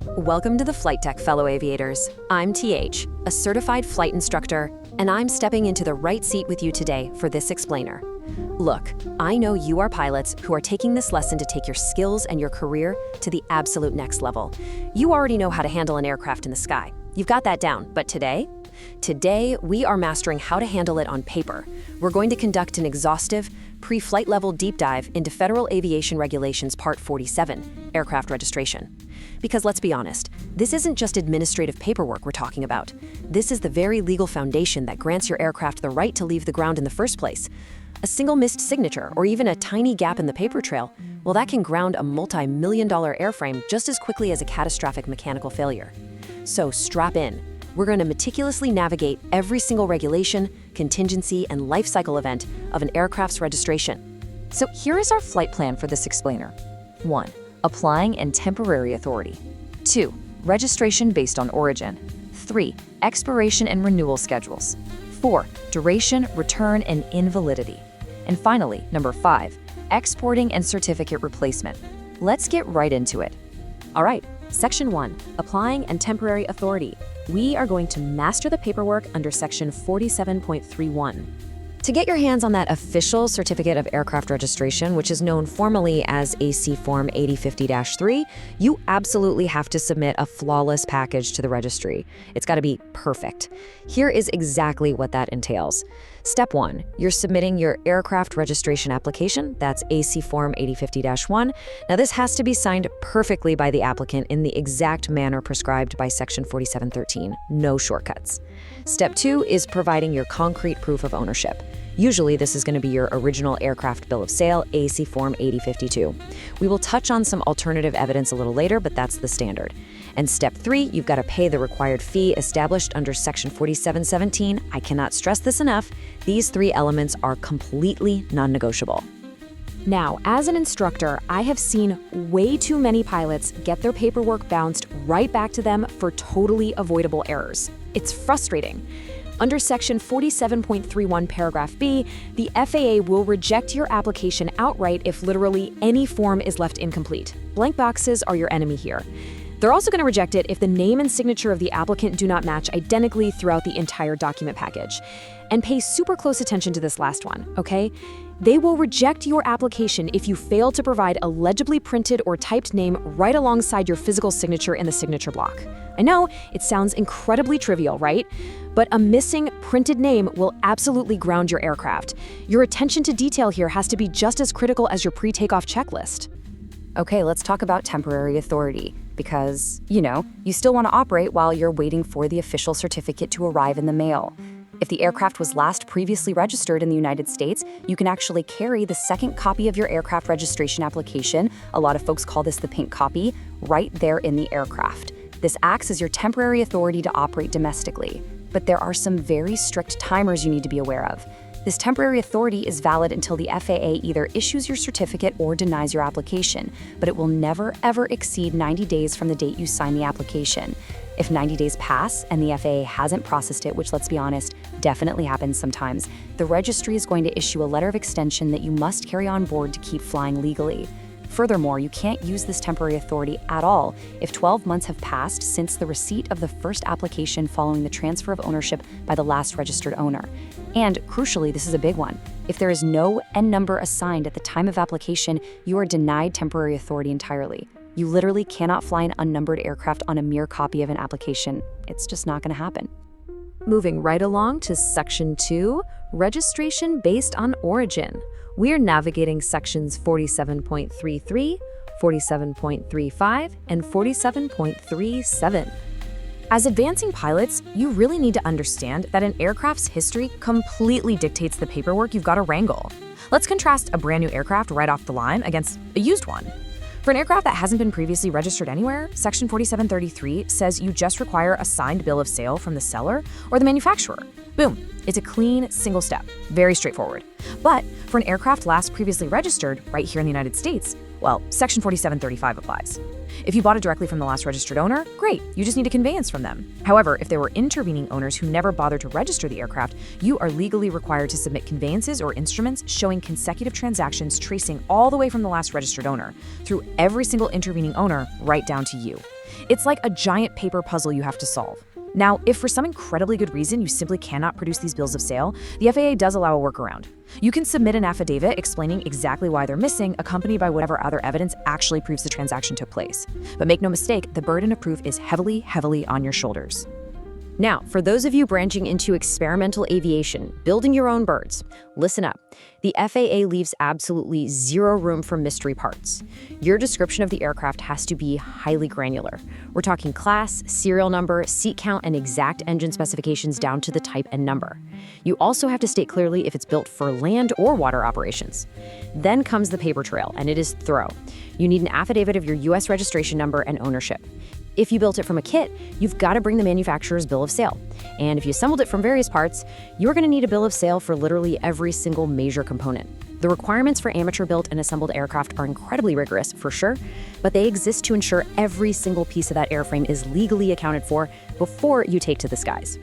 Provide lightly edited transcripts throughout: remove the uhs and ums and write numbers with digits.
Welcome to the Flight Tech Fellow Aviators. I'm TH, a certified flight instructor, and I'm stepping into the right seat with you today for this explainer. Look, I know you are pilots who are taking this lesson to take your skills and your career to the absolute next level. You already know how to handle an aircraft in the sky. You've got that down, but today, we are mastering how to handle it on paper. We're going to conduct an exhaustive, pre-flight level deep dive into Federal Aviation Regulations Part 47, Aircraft Registration. Because let's be honest, this isn't just administrative paperwork we're talking about. This is the very legal foundation that grants your aircraft the right to leave the ground in the first place. A single missed signature or even a tiny gap in the paper trail, well, that can ground a multi-million-dollar airframe just as quickly as a catastrophic mechanical failure. So strap in. We're going to meticulously navigate every single regulation, contingency, and life cycle event of an aircraft's registration. So here is our flight plan for this explainer. 1. Applying and temporary authority. 2. Registration based on origin. 3. Expiration and renewal schedules. 4. Duration, return, and invalidity. And finally, number 5. Exporting and certificate replacement. Let's get right into it. All right, Section 1, Applying and Temporary Authority. We are going to master the paperwork under Section 47.31. To get your hands on that official Certificate of Aircraft Registration, which is known formally as AC Form 8050-3, you absolutely have to submit a flawless package to the registry. It's got to be perfect. Here is exactly what that entails. Step 1, you're submitting your aircraft registration application. That's AC Form 8050-1. Now, this has to be signed perfectly by the applicant in the exact manner prescribed by Section 4713. No shortcuts. Step 2 is providing your concrete proof of ownership. Usually, this is going to be your original aircraft bill of sale, AC Form 8052. We will touch on some alternative evidence a little later, but that's the standard. And step 3, you've got to pay the required fee established under Section 4717. I cannot stress this enough. These 3 elements are completely non-negotiable. Now, as an instructor, I have seen way too many pilots get their paperwork bounced right back to them for totally avoidable errors. It's frustrating. Under Section 47.31 Paragraph B, the FAA will reject your application outright if literally any form is left incomplete. Blank boxes are your enemy here. They're also going to reject it if the name and signature of the applicant do not match identically throughout the entire document package. And pay super close attention to this last one, okay? They will reject your application if you fail to provide a legibly printed or typed name right alongside your physical signature in the signature block. I know, it sounds incredibly trivial, right? But a missing printed name will absolutely ground your aircraft. Your attention to detail here has to be just as critical as your pre-takeoff checklist. Okay, let's talk about temporary authority because, you still want to operate while you're waiting for the official certificate to arrive in the mail. If the aircraft was last previously registered in the United States, you can actually carry the second copy of your aircraft registration application, a lot of folks call this the pink copy, right there in the aircraft. This acts as your temporary authority to operate domestically. But there are some very strict timers you need to be aware of. This temporary authority is valid until the FAA either issues your certificate or denies your application, but it will never, ever exceed 90 days from the date you sign the application. If 90 days pass and the FAA hasn't processed it, which let's be honest, definitely happens sometimes, the registry is going to issue a letter of extension that you must carry on board to keep flying legally. Furthermore, you can't use this temporary authority at all if 12 months have passed since the receipt of the first application following the transfer of ownership by the last registered owner. And crucially, this is a big one. If there is no N number assigned at the time of application, you are denied temporary authority entirely. You literally cannot fly an unnumbered aircraft on a mere copy of an application. It's just not going to happen. Moving right along to Section 2, Registration Based on Origin. We're navigating Sections 47.33, 47.35, and 47.37. As advancing pilots, you really need to understand that an aircraft's history completely dictates the paperwork you've got to wrangle. Let's contrast a brand new aircraft right off the line against a used one. For an aircraft that hasn't been previously registered anywhere, Section 4733 says you just require a signed bill of sale from the seller or the manufacturer. Boom. It's a clean, single step. Very straightforward. But for an aircraft last previously registered right here in the United States, well, Section 4735 applies. If you bought it directly from the last registered owner, great, you just need a conveyance from them. However, if there were intervening owners who never bothered to register the aircraft, you are legally required to submit conveyances or instruments showing consecutive transactions tracing all the way from the last registered owner, through every single intervening owner right down to you. It's like a giant paper puzzle you have to solve. Now, if for some incredibly good reason you simply cannot produce these bills of sale, the FAA does allow a workaround. You can submit an affidavit explaining exactly why they're missing, accompanied by whatever other evidence actually proves the transaction took place. But make no mistake, the burden of proof is heavily, heavily on your shoulders. Now, for those of you branching into experimental aviation, building your own birds, listen up. The FAA leaves absolutely zero room for mystery parts. Your description of the aircraft has to be highly granular. We're talking class, serial number, seat count, and exact engine specifications down to the type and number. You also have to state clearly if it's built for land or water operations. Then comes the paper trail, and it is thorough. You need an affidavit of your U.S. registration number and ownership. If you built it from a kit, you've got to bring the manufacturer's bill of sale. And if you assembled it from various parts, you're going to need a bill of sale for literally every single major component. The requirements for amateur-built and assembled aircraft are incredibly rigorous, for sure, but they exist to ensure every single piece of that airframe is legally accounted for before you take to the skies.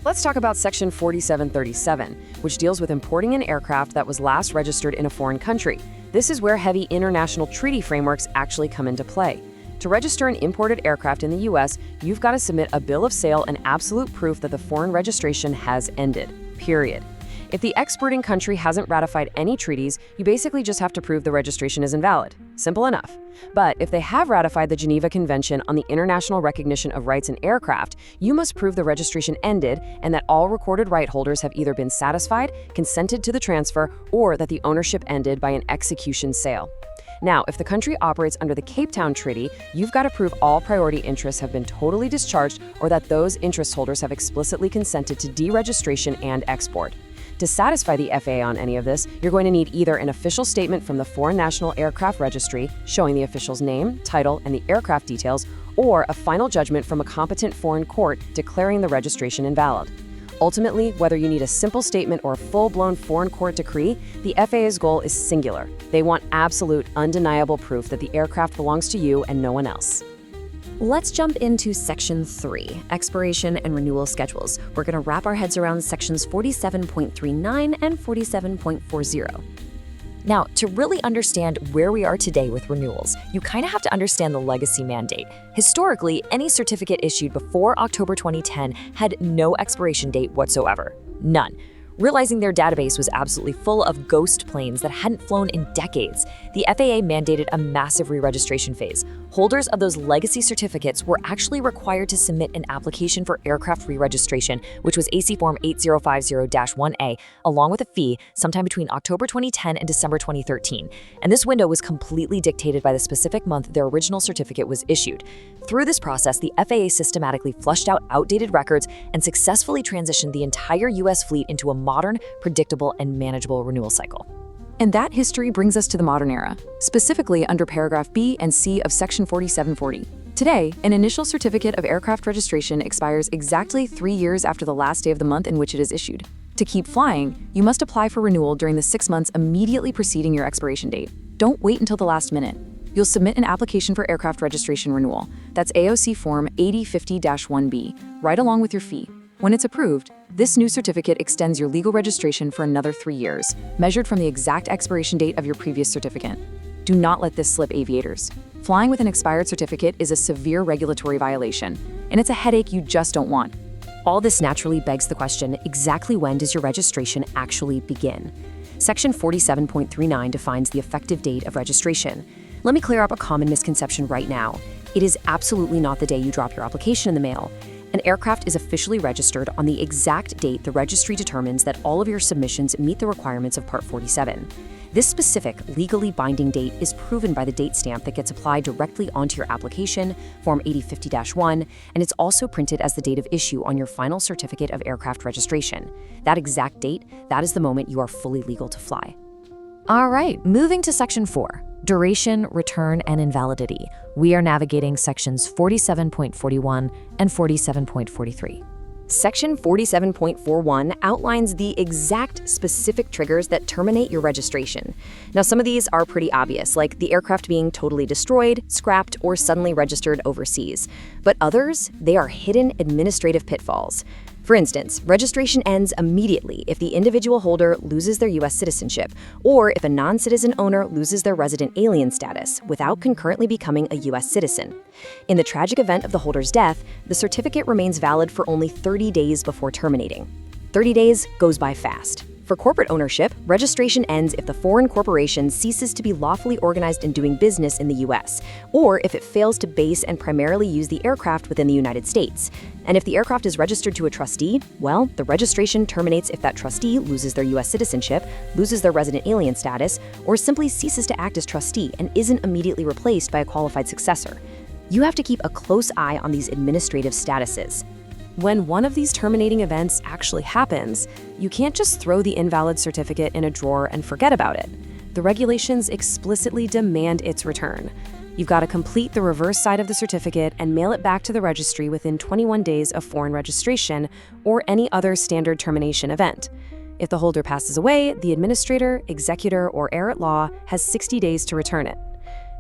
Let's talk about Section 4737, which deals with importing an aircraft that was last registered in a foreign country. This is where heavy international treaty frameworks actually come into play. To register an imported aircraft in the U.S., you've got to submit a bill of sale and absolute proof that the foreign registration has ended, period. If the exporting country hasn't ratified any treaties, you basically just have to prove the registration is invalid. Simple enough. But if they have ratified the Geneva Convention on the International Recognition of Rights in Aircraft, you must prove the registration ended and that all recorded right holders have either been satisfied, consented to the transfer, or that the ownership ended by an execution sale. Now, if the country operates under the Cape Town Treaty, you've got to prove all priority interests have been totally discharged or that those interest holders have explicitly consented to deregistration and export. To satisfy the FAA on any of this, you're going to need either an official statement from the Foreign National Aircraft Registry showing the official's name, title, and the aircraft details, or a final judgment from a competent foreign court declaring the registration invalid. Ultimately, whether you need a simple statement or a full-blown foreign court decree, the FAA's goal is singular. They want absolute, undeniable proof that the aircraft belongs to you and no one else. Let's jump into Section 3, Expiration and Renewal Schedules. We're going to wrap our heads around Sections 47.39 and 47.40. Now, to really understand where we are today with renewals, you kind of have to understand the legacy mandate. Historically, any certificate issued before October 2010 had no expiration date whatsoever. None. Realizing their database was absolutely full of ghost planes that hadn't flown in decades, the FAA mandated a massive re-registration phase. Holders of those legacy certificates were actually required to submit an application for aircraft re-registration, which was AC Form 8050-1A, along with a fee sometime between October 2010 and December 2013. And this window was completely dictated by the specific month their original certificate was issued. Through this process, the FAA systematically flushed out outdated records and successfully transitioned the entire U.S. fleet into a modern, predictable, and manageable renewal cycle. And that history brings us to the modern era, specifically under paragraph B and C of Section 4740. Today, an initial certificate of aircraft registration expires exactly 3 years after the last day of the month in which it is issued. To keep flying, you must apply for renewal during the 6 months immediately preceding your expiration date. Don't wait until the last minute. You'll submit an application for aircraft registration renewal. That's AOC Form 8050-1B, right along with your fee. When it's approved, this new certificate extends your legal registration for another 3 years, measured from the exact expiration date of your previous certificate. Do not let this slip, aviators. Flying with an expired certificate is a severe regulatory violation, and it's a headache you just don't want. All this naturally begs the question, exactly when does your registration actually begin? Section 47.39 defines the effective date of registration. Let me clear up a common misconception right now. It is absolutely not the day you drop your application in the mail. An aircraft is officially registered on the exact date the registry determines that all of your submissions meet the requirements of Part 47. This specific, legally binding date is proven by the date stamp that gets applied directly onto your application, Form 8050-1, and it's also printed as the date of issue on your final certificate of aircraft registration. That exact date, that is the moment you are fully legal to fly. All right, moving to Section 4. Duration, return, and invalidity. We are navigating sections 47.41 and 47.43. Section 47.41 outlines the exact specific triggers that terminate your registration. Now, some of these are pretty obvious, like the aircraft being totally destroyed, scrapped, or suddenly registered overseas. But others, they are hidden administrative pitfalls. For instance, registration ends immediately if the individual holder loses their U.S. citizenship, or if a non-citizen owner loses their resident alien status without concurrently becoming a U.S. citizen. In the tragic event of the holder's death, the certificate remains valid for only 30 days before terminating. 30 days goes by fast. For corporate ownership, registration ends if the foreign corporation ceases to be lawfully organized and doing business in the U.S., or if it fails to base and primarily use the aircraft within the United States. And if the aircraft is registered to a trustee, well, the registration terminates if that trustee loses their U.S. citizenship, loses their resident alien status, or simply ceases to act as trustee and isn't immediately replaced by a qualified successor. You have to keep a close eye on these administrative statuses. When one of these terminating events actually happens, you can't just throw the invalid certificate in a drawer and forget about it. The regulations explicitly demand its return. You've got to complete the reverse side of the certificate and mail it back to the registry within 21 days of foreign registration or any other standard termination event. If the holder passes away, the administrator, executor, or heir at law has 60 days to return it.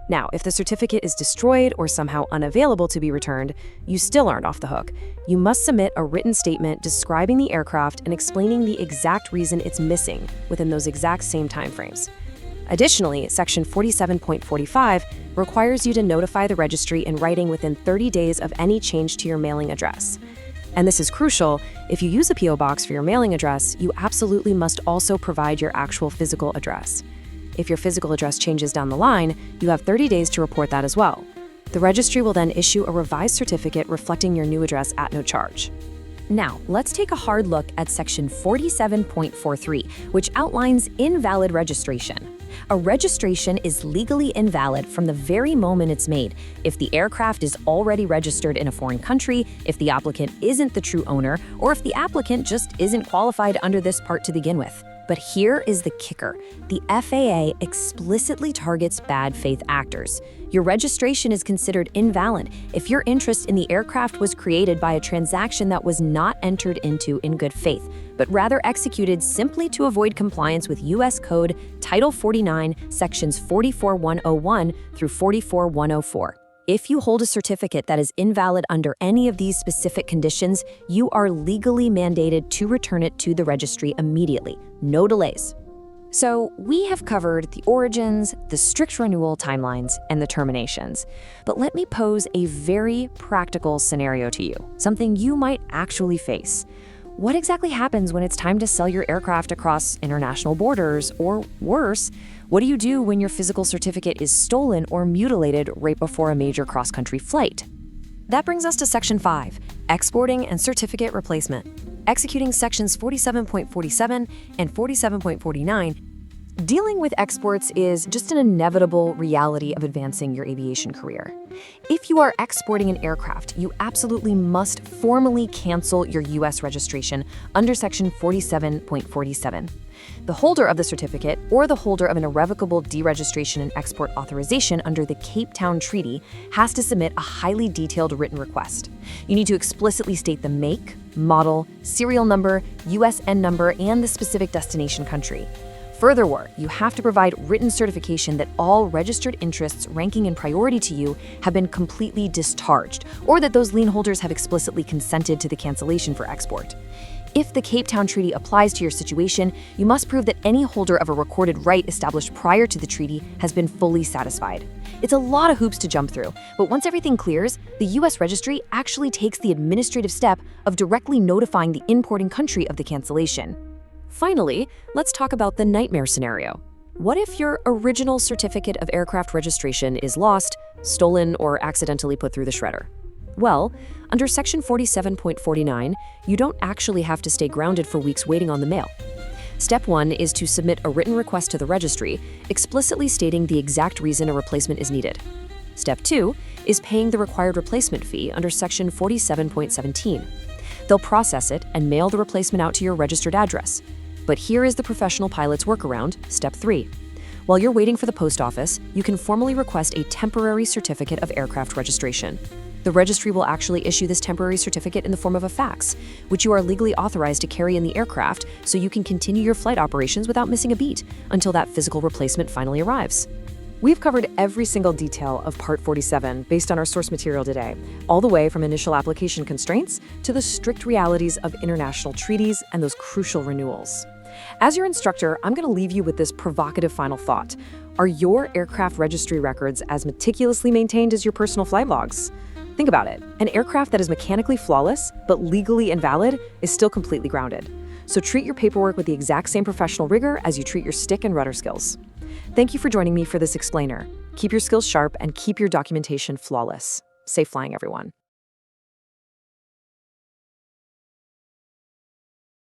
Now, if the certificate is destroyed or somehow unavailable to be returned, you still aren't off the hook. You must submit a written statement describing the aircraft and explaining the exact reason it's missing within those exact same timeframes. Additionally, Section 47.45 requires you to notify the registry in writing within 30 days of any change to your mailing address. And this is crucial. If you use a P.O. box for your mailing address, you absolutely must also provide your actual physical address. If your physical address changes down the line, you have 30 days to report that as well. The registry will then issue a revised certificate reflecting your new address at no charge. Now, let's take a hard look at Section 47.43, which outlines invalid registration. A registration is legally invalid from the very moment it's made if the aircraft is already registered in a foreign country, if the applicant isn't the true owner, or if the applicant just isn't qualified under this part to begin with. But here is the kicker. The FAA explicitly targets bad faith actors. Your registration is considered invalid if your interest in the aircraft was created by a transaction that was not entered into in good faith, but rather executed simply to avoid compliance with U.S. Code Title 49, Sections 44101 through 44104. If you hold a certificate that is invalid under any of these specific conditions, you are legally mandated to return it to the registry immediately. No delays. So we have covered the origins, the strict renewal timelines, and the terminations. But let me pose a very practical scenario to you, something you might actually face. What exactly happens when it's time to sell your aircraft across international borders, or worse, what do you do when your physical certificate is stolen or mutilated right before a major cross-country flight? That brings us to Section 5, Exporting and Certificate Replacement. Executing Sections 47.47 and 47.49, dealing with exports is just an inevitable reality of advancing your aviation career. If you are exporting an aircraft, you absolutely must formally cancel your U.S. registration under Section 47.47. The holder of the certificate or the holder of an irrevocable deregistration and export authorization under the Cape Town Treaty has to submit a highly detailed written request. You need to explicitly state the make, model, serial number, USN number, and the specific destination country. Furthermore, you have to provide written certification that all registered interests ranking in priority to you have been completely discharged, or that those lien holders have explicitly consented to the cancellation for export. If the Cape Town Treaty applies to your situation, you must prove that any holder of a recorded right established prior to the treaty has been fully satisfied. It's a lot of hoops to jump through, but once everything clears, the U.S. Registry actually takes the administrative step of directly notifying the importing country of the cancellation. Finally, let's talk about the nightmare scenario. What if your original certificate of aircraft registration is lost, stolen, or accidentally put through the shredder? Well, under Section 47.49, you don't actually have to stay grounded for weeks waiting on the mail. Step 1 is to submit a written request to the registry, explicitly stating the exact reason a replacement is needed. Step 2 is paying the required replacement fee under Section 47.17. They'll process it and mail the replacement out to your registered address. But here is the professional pilot's workaround, Step 3. While you're waiting for the post office, you can formally request a temporary certificate of aircraft registration. The registry will actually issue this temporary certificate in the form of a fax, which you are legally authorized to carry in the aircraft so you can continue your flight operations without missing a beat until that physical replacement finally arrives. We've covered every single detail of Part 47 based on our source material today, all the way from initial application constraints to the strict realities of international treaties and those crucial renewals. As your instructor, I'm going to leave you with this provocative final thought. Are your aircraft registry records as meticulously maintained as your personal flight logs? Think about it. An aircraft that is mechanically flawless but legally invalid is still completely grounded. So treat your paperwork with the exact same professional rigor as you treat your stick and rudder skills. Thank you for joining me for this explainer. Keep your skills sharp and keep your documentation flawless. Safe flying, everyone.